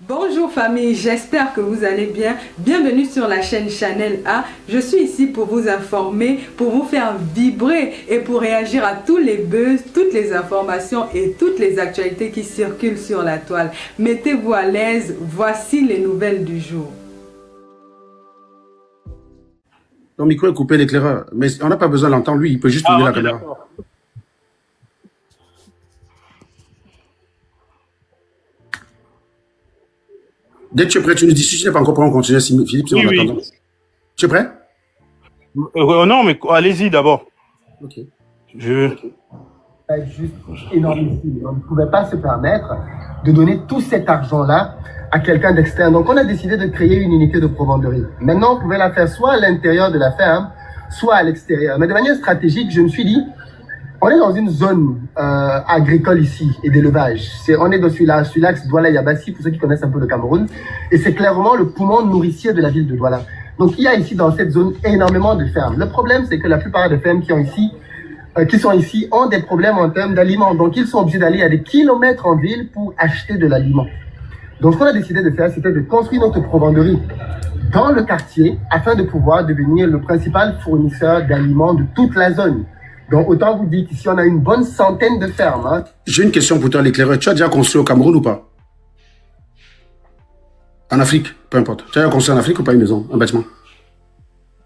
Bonjour famille, j'espère que vous allez bien. Bienvenue sur la chaîne Channel A. Je suis ici pour vous informer, pour vous faire vibrer et pour réagir à tous les buzz, toutes les informations et toutes les actualités qui circulent sur la toile. Mettez-vous à l'aise, voici les nouvelles du jour. Ton micro est coupé, l'éclaireur, mais on n'a pas besoin de l'entendre, lui, il peut juste tourner la caméra. Dès que tu es prêt, tu nous dis, si tu n'es pas encore prêt, on continue, Philippe, si on attend. Tu es prêt? Non, mais allez-y d'abord. Ok. Juste énormissime. On ne pouvait pas se permettre de donner tout cet argent-là à quelqu'un d'externe. Donc, on a décidé de créer une unité de provenderie. Maintenant, on pouvait la faire soit à l'intérieur de la ferme, soit à l'extérieur. Mais de manière stratégique, je me suis dit, on est dans une zone agricole ici et d'élevage. On est sur l'axe Douala-Yabassi, pour ceux qui connaissent un peu le Cameroun. Et c'est clairement le poumon nourricier de la ville de Douala. Donc, il y a ici, dans cette zone, énormément de fermes. Le problème, c'est que la plupart des fermes qui sont ici ont des problèmes en termes d'aliments. Donc, ils sont obligés d'aller à des kilomètres en ville pour acheter de l'aliment. Donc, ce qu'on a décidé de faire, c'était de construire notre provenderie dans le quartier afin de pouvoir devenir le principal fournisseur d'aliments de toute la zone. Donc, autant vous dire qu'ici, on a une bonne centaine de fermes. Hein. J'ai une question pour toi, l'éclaireur. Tu as déjà construit au Cameroun ou pas? En Afrique, peu importe. Tu as déjà construit en Afrique ou pas une maison, un bâtiment?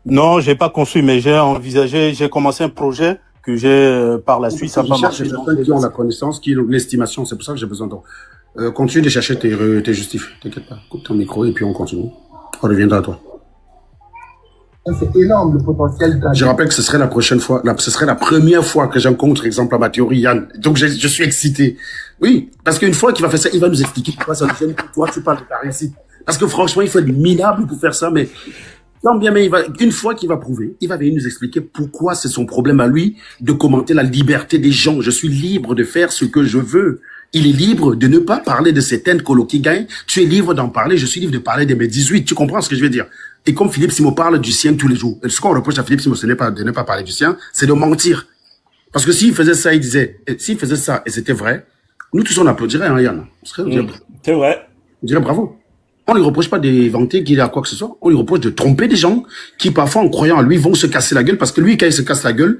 Non, j'ai pas construit, mais j'ai envisagé, j'ai commencé un projet que j'ai par la suite, ça n'a pas marché. J'ai personnes qui ont la connaissance, qui ont l'estimation. C'est pour ça que j'ai besoin de continue de chercher tes justifs. T'inquiète pas. Coupe ton micro et puis on continue. On reviendra à toi. C'est énorme le potentiel. Je rappelle que ce serait la prochaine fois, ce serait la première fois que j'encontre, exemple, à ma théorie, Yann. Donc, je suis excité. Oui, parce qu'une fois qu'il va faire ça, il va nous expliquer pourquoi ça nous gêne. Toi, tu parles de ta réussite. Parce que franchement, il faut être minable pour faire ça, mais tant bien, mais une fois qu'il va prouver, il va venir nous expliquer pourquoi c'est son problème à lui de commenter la liberté des gens. Je suis libre de faire ce que je veux. Il est libre de ne pas parler de certaines colos qui gagnent. Tu es libre d'en parler. Je suis libre de parler de mes 18. Tu comprends ce que je veux dire? Et comme Philippe Simo parle du sien tous les jours, ce qu'on reproche à Philippe Simo, ce n'est pas de ne pas parler du sien, c'est de mentir. Parce que s'il faisait ça, s'il faisait ça et c'était vrai, nous tous on applaudirait, hein, Yann. C'est vrai. On dirait bravo. On ne lui reproche pas d'inventer qu'il a quoi que ce soit. On lui reproche de tromper des gens qui, parfois, en croyant à lui, vont se casser la gueule parce que lui, quand il se casse la gueule,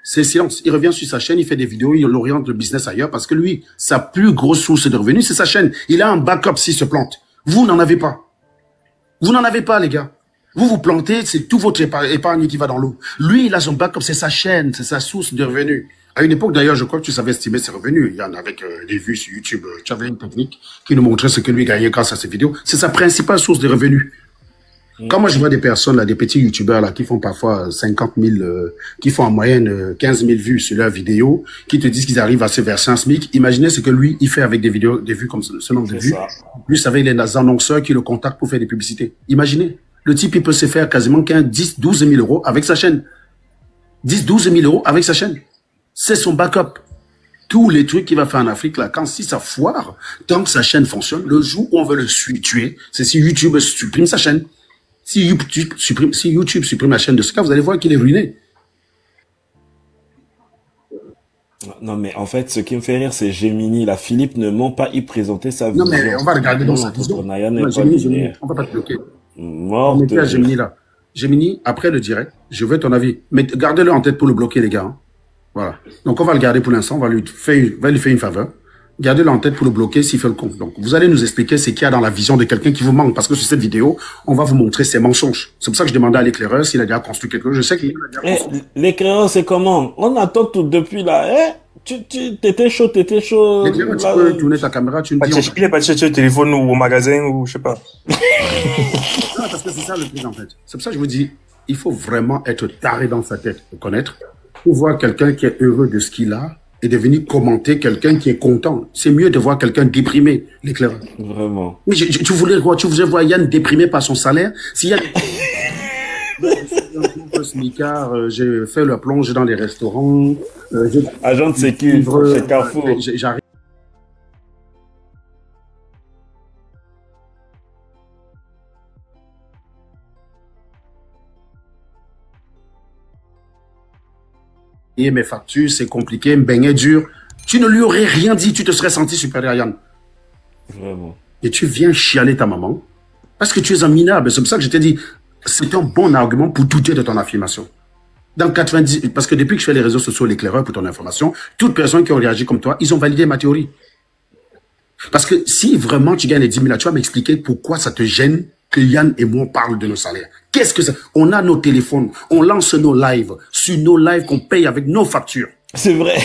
c'est silence. Il revient sur sa chaîne, il fait des vidéos, il oriente le business ailleurs parce que lui, sa plus grosse source de revenus, c'est sa chaîne. Il a un backup s'il se plante. Vous n'en avez pas. Vous n'en avez pas, les gars. Vous vous plantez, c'est tout votre épargne qui va dans l'eau. Lui, il a son backup, c'est sa chaîne, c'est sa source de revenus. À une époque, d'ailleurs, je crois que tu savais estimer ses revenus. Il y en a avec des vues sur YouTube. Tu avais une technique qui nous montrait ce que lui gagnait grâce à ses vidéos. C'est sa principale source de revenus. Quand moi, je vois des personnes, là, des petits YouTubeurs, là, qui font parfois 50 000, qui font en moyenne 15 000 vues sur leurs vidéos, qui te disent qu'ils arrivent à se verser un SMIC. Imaginez ce que lui, il fait avec des vidéos, des vues comme ce nombre de vues. Lui, ça va, il est des annonceurs qui le contactent pour faire des publicités. Imaginez. Le type, il peut se faire quasiment 10, 12 000 euros avec sa chaîne. 10, 12 000 euros avec sa chaîne. C'est son backup. Tous les trucs qu'il va faire en Afrique, là, si ça foire, tant que sa chaîne fonctionne, le jour où on veut le tuer, c'est si YouTube supprime sa chaîne. Si YouTube supprime la chaîne de ce cas, vous allez voir qu'il est ruiné. Non, mais en fait, ce qui me fait rire, c'est Gemini. La Philippe ne ment pas y présenter sa vision. Non, mais on va regarder dans sa vision. Gemini, on va pas te bloquer. On était à Gemini, là. Gemini, après le direct, je veux ton avis. Mais gardez-le en tête pour le bloquer, les gars. Hein. Voilà. Donc, on va le garder pour l'instant. On va lui faire une faveur. Gardez-le en tête pour le bloquer s'il fait le con. Donc, vous allez nous expliquer ce qu'il y a dans la vision de quelqu'un qui vous manque. Parce que sur cette vidéo, on va vous montrer ses mensonges. C'est pour ça que je demandais à l'éclaireur s'il a déjà construit quelque chose. Je sais qu'il a déjà construit. L'éclaireur, c'est comment? On attend tout depuis là. T'étais chaud. L'éclaireur, tu peux tourner ta caméra, tu me dis... Il n'est pas cherché au téléphone ou au magasin ou je sais pas. Non, parce que c'est ça le truc en fait. C'est pour ça que je vous dis, il faut vraiment être taré dans sa tête pour connaître, pour voir quelqu'un qui est heureux de ce qu'il a, et de venir commenter quelqu'un qui est content. C'est mieux de voir quelqu'un déprimé, l'éclaireur. Vraiment. Mais tu voulais quoi? Tu voulais voir Yann déprimé par son salaire? Si Yann... j'ai fait la plonge dans les restaurants. Agent de sécurité chez Carrefour. J'arrive. Et mes factures, c'est compliqué, me baigner dur. Tu ne lui aurais rien dit, tu te serais senti supérieur à Yann. Vraiment. et tu viens chialer ta maman parce que tu es un minable. C'est pour ça que je t'ai dit, c'est un bon argument pour douter de ton affirmation. Dans 90, parce que depuis que je fais les réseaux sociaux, l'éclaireur, pour ton information, toutes personnes qui ont réagi comme toi, ils ont validé ma théorie. Parce que si vraiment tu gagnes les 10 000, tu vas m'expliquer pourquoi ça te gêne que Yann et moi parlent de nos salaires. Qu'est-ce que ça? On a nos téléphones, on lance nos lives, sur nos lives qu'on paye avec nos factures. C'est vrai.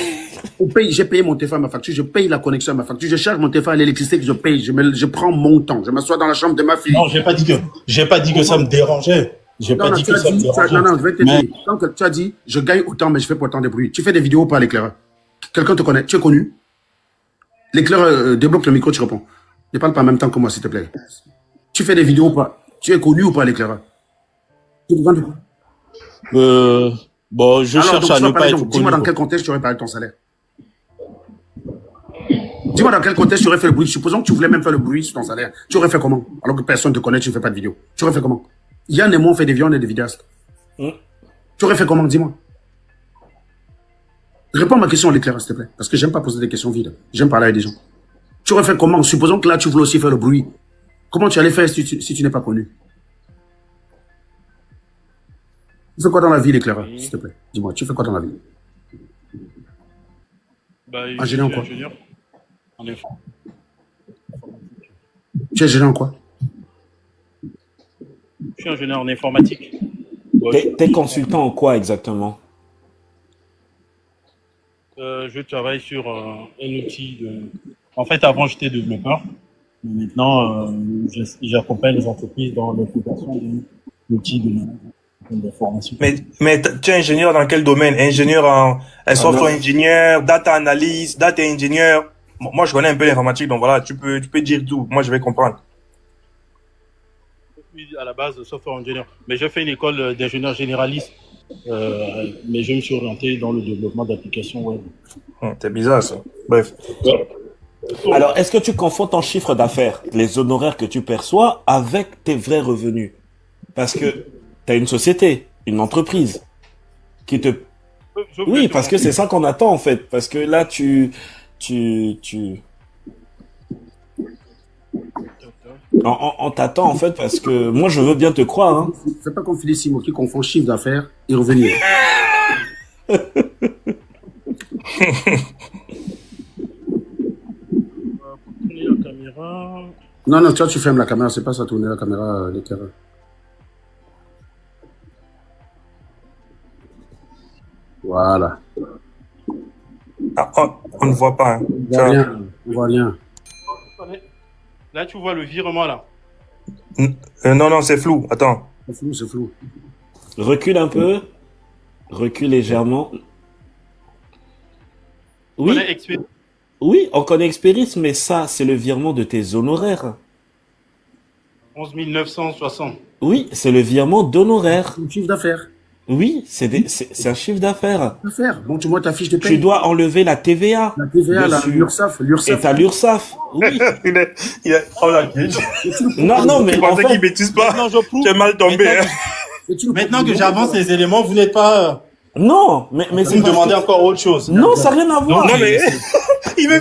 On paye, j'ai payé mon téléphone à ma facture, je paye la connexion à ma facture, je charge mon téléphone à l'électricité que je paye, je prends mon temps, je m'assois dans la chambre de ma fille. Non, j'ai pas dit que ça me dérangeait. J'ai pas dit que ça me dérangeait. Non, je vais te dire. Tant que tu as dit, je gagne autant, mais je fais pas autant de bruit. Tu fais des vidéos par l'éclaireur. Quelqu'un te connaît, tu es connu. L'éclaireur débloque le micro, tu réponds. Ne parle pas en même temps que moi, s'il te plaît. Tu fais des vidéos ou pas? Tu es connu ou pas, l'éclaireur? Tu te vends de quoi? Bon, je cherche à ne pas être connu. Dis-moi dans quel contexte tu aurais parlé de ton salaire. Dis-moi dans quel contexte tu aurais fait le bruit. Supposons que tu voulais même faire le bruit sur ton salaire. Tu aurais fait comment? Alors que personne ne te connaît, tu ne fais pas de vidéo. Tu aurais fait comment? Yann et moi, on fait des vidéos, on est des vidéastes. Tu aurais fait comment? Dis-moi. Réponds à ma question, l'éclaireur, s'il te plaît. Parce que j'aime pas poser des questions vides. J'aime parler avec des gens. Tu aurais fait comment? Supposons que là, tu voulais aussi faire le bruit. Comment tu allais faire si tu n'es pas connu? Tu fais quoi dans la vie, l'éclaireur, s'il te plaît? Dis-moi, tu fais quoi dans la vie? Ingénieur en quoi? En effet. Tu es ingénieur en quoi? Je suis ingénieur en informatique. T'es consultant en quoi exactement? Je travaille sur un outil de... En fait, avant, j'étais développeur. Mais maintenant, j'accompagne les entreprises dans l'application d'outils de formation. Mais tu es ingénieur dans quel domaine? Ingénieur en software engineer, data analyst, data engineer. Moi, je connais un peu l'informatique, donc voilà, tu peux dire tout. Moi, je vais comprendre. Je suis à la base software engineer, mais j'ai fait une école d'ingénieur généraliste, mais je me suis orienté dans le développement d'applications web. C'est bizarre ça. Bref. Alors, est-ce que tu confonds ton chiffre d'affaires, les honoraires que tu perçois, avec tes vrais revenus? Parce que tu as une société, une entreprise, qui te... Oui, parce que c'est ça qu'on attend en fait. Parce que là, on t'attend en fait parce que moi je veux bien te croire. Hein. C'est pas comme Félicimo qui confond chiffre d'affaires et revenus. Non, non, toi tu fermes la caméra, c'est pas ça tourner la caméra, l'éclaireur. Voilà. Ah, on ne voit pas. Hein. On voit rien. Là, tu vois le virement là. Non, non, c'est flou. Attends. C'est flou. Recule un peu. Recule légèrement. Oui. Oui, on connaît Experis, mais ça, c'est le virement de tes honoraires. 11 960. Oui, c'est le virement d'honoraires. Un chiffre d'affaires. Oui, c'est un chiffre d'affaires. Bon, tu vois ta fiche de paie. Tu dois enlever la TVA. La TVA, l'URSSAF. Et t'as l'URSSAF. Oui. Oh la gueule. Non, mais tu pensais qu'il bêtise pas. Tu es mal tombé. Maintenant que j'avance les éléments, vous n'êtes pas... Non, mais vous me demandez encore autre chose. Non, ça n'a rien à voir. Non, mais il me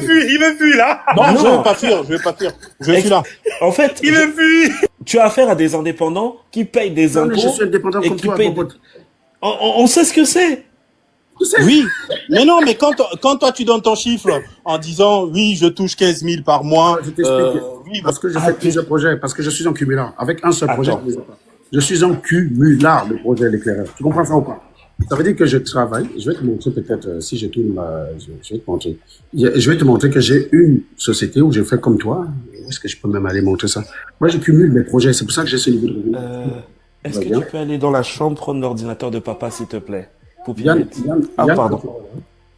fuit là. Non, je vais pas fuir. Je suis là. En fait, il me fuit. Tu as affaire à des indépendants qui payent des impôts. Mais je suis indépendant comme toi, mon pote. On sait ce que c'est. Oui, mais non, mais quand toi tu donnes ton chiffre en disant oui, je touche 15 000 par mois. Je t'explique. Oui, parce que je fais plusieurs projets, parce que je suis un cumulard. Avec un seul projet, je suis un cumulard de projet l'éclaireur. Tu comprends ça ou pas? Ça veut dire que je travaille. Je vais te montrer peut-être, si je tourne je vais te montrer. Je vais te montrer que j'ai une société où je fais comme toi. Où est-ce que je peux même aller montrer ça? Moi, je cumule mes projets. C'est pour ça que j'ai ce niveau de revenu. Est-ce que tu peux aller dans la chambre prendre l'ordinateur de papa, s'il te plaît? Yann, pardon.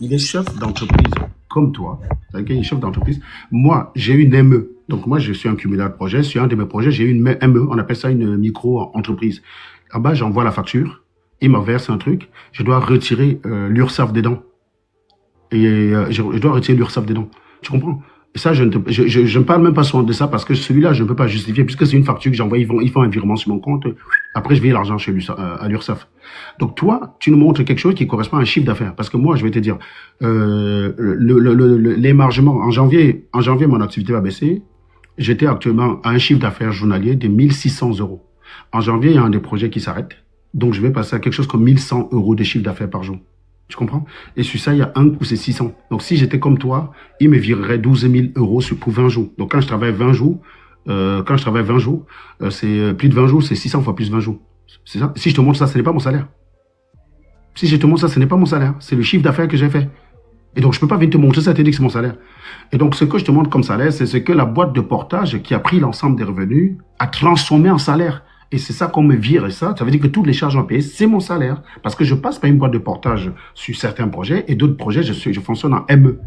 Il est chef d'entreprise comme toi. Il est chef d'entreprise. Moi, j'ai une ME. Donc, moi, je suis un cumulard de projets. Sur un de mes projets, j'ai une ME. On appelle ça une micro-entreprise. Là-bas, j'envoie la facture. Il me verse un truc. Je dois retirer l'URSSAF dedans. Et je dois retirer l'URSSAF dedans. Tu comprends? Et ça, je ne parle même pas souvent de ça parce que celui-là, je ne peux pas justifier puisque c'est une facture que j'envoie. Ils font un virement sur mon compte. Après, je vais l'argent chez à l'URSSAF. Donc, toi, tu nous montres quelque chose qui correspond à un chiffre d'affaires. Parce que moi, je vais te dire, l'émargement, en janvier, mon activité va baisser. j'étais actuellement à un chiffre d'affaires journalier de 1600 euros. En janvier, il y a un des projets qui s'arrête. Donc, je vais passer à quelque chose comme 1100 euros de chiffre d'affaires par jour. Tu comprends? Et sur ça, il y a un coup, c'est 600. Donc, si j'étais comme toi, il me virerait 12 000 euros pour 20 jours. Donc, quand je travaille 20 jours, c'est plus de 20 jours, c'est 600 fois plus 20 jours. C'est ça? Si je te montre ça, ce n'est pas mon salaire. Si je te montre ça, ce n'est pas mon salaire. C'est le chiffre d'affaires que j'ai fait. Et donc, je ne peux pas venir te montrer ça et te dire que c'est mon salaire. Et donc, ce que je te montre comme salaire, c'est ce que la boîte de portage qui a pris l'ensemble des revenus a transformé en salaire. Et c'est ça qu'on me vire. Et ça veut dire que toutes les charges à payer, c'est mon salaire. Parce que je passe par une boîte de portage sur certains projets et d'autres projets, je fonctionne en ME.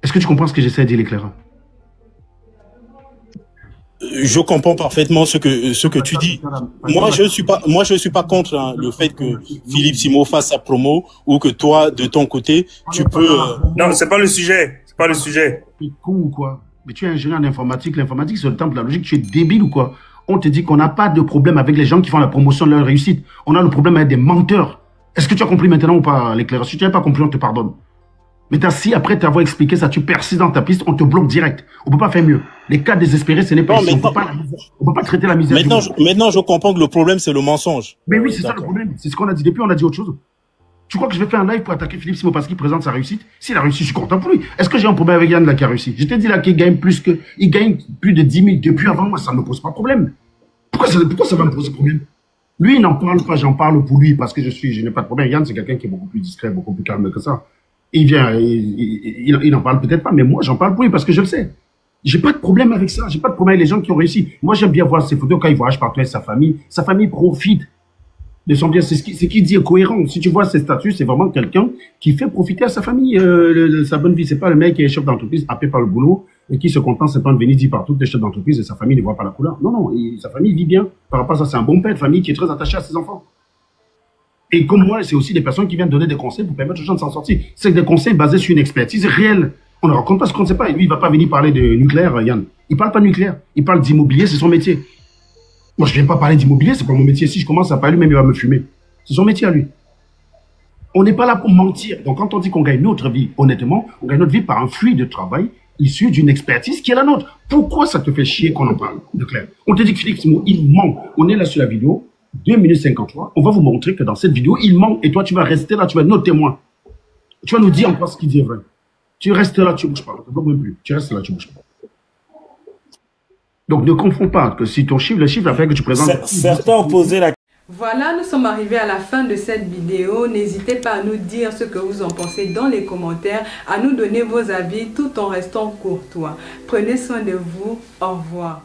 Est-ce que tu comprends ce que j'essaie de dire, Clara? Je comprends parfaitement ce que tu dis. Moi, je suis pas contre hein, le fait que Philippe Simo fasse sa promo ou que toi, de ton côté, tu peux... Non, c'est pas le sujet. C'est pas le sujet. Tu es con ou quoi? Mais tu es ingénieur en informatique. L'informatique, c'est le temple de la logique. Tu es débile ou quoi? On te dit qu'on n'a pas de problème avec les gens qui font la promotion de leur réussite. On a le problème avec des menteurs. Est-ce que tu as compris maintenant ou pas, l'éclairage? Si tu n'as pas compris, on te pardonne. Mais si après t'avoir expliqué ça, tu persistes dans ta piste, on te bloque direct. On peut pas faire mieux. Les cas désespérés, ce n'est pas ici. On peut pas traiter la misère. Maintenant, je comprends que le problème, c'est le mensonge. Mais oui, c'est ça le problème. C'est ce qu'on a dit depuis, on a dit autre chose. Tu crois que je vais faire un live pour attaquer Philippe Simo parce qu'il présente sa réussite? S'il a réussi, je suis content pour lui. Est-ce que j'ai un problème avec Yann là qui a réussi? Je t'ai dit là qu'il gagne il gagne plus de 10 000 depuis avant moi, ça ne me pose pas de problème. Pourquoi ça va me poser problème? Lui, il n'en parle pas, j'en parle pour lui parce que je n'ai pas de problème. Yann, c'est quelqu'un qui est beaucoup plus discret, beaucoup plus calme que ça. Il vient, il n'en parle peut-être pas, mais moi, j'en parle pour lui parce que je le sais. J'ai pas de problème avec ça. J'ai pas de problème avec les gens qui ont réussi. Moi, j'aime bien voir ses photos quand il voyage partout avec sa famille. Sa famille profite de son bien. C'est ce qui dit cohérent. Si tu vois ses statuts, c'est vraiment quelqu'un qui fait profiter à sa famille sa bonne vie. C'est pas le mec qui est chef d'entreprise, happé par le boulot, et qui se contente simplement de venir dire partout que es chef d'entreprise et sa famille ne voit pas la couleur. Non, non, sa famille vit bien. Par rapport à ça, c'est un bon père de famille qui est très attaché à ses enfants. Et comme moi, c'est aussi des personnes qui viennent donner des conseils pour permettre aux gens de s'en sortir. C'est des conseils basés sur une expertise réelle. On ne raconte pas ce qu'on ne sait pas. Et lui, il ne va pas venir parler de nucléaire, Yann. Il ne parle pas de nucléaire. Il parle d'immobilier, c'est son métier. Moi, je ne viens pas parler d'immobilier, c'est pas mon métier. Si je commence à parler, même il va me fumer. C'est son métier à lui. On n'est pas là pour mentir. Donc, quand on dit qu'on gagne notre vie, honnêtement, on gagne notre vie par un flux de travail issu d'une expertise qui est la nôtre. Pourquoi ça te fait chier qu'on en parle de clair? On te dit que Philippe Simo, il ment. On est là sur la vidéo. 2 minutes 53, on va vous montrer que dans cette vidéo, il ment et toi, tu vas rester là, tu vas être notre témoin. Tu vas nous dire en quoi ce qu'il dit est vrai. Tu restes là, tu ne bouges pas. Même plus. Tu restes là, tu ne bouges pas. Donc, ne confonds pas que si le chiffre d'affaires que tu présentes... Certains ont posé la... Voilà, nous sommes arrivés à la fin de cette vidéo. N'hésitez pas à nous dire ce que vous en pensez dans les commentaires, à nous donner vos avis tout en restant courtois. Prenez soin de vous. Au revoir.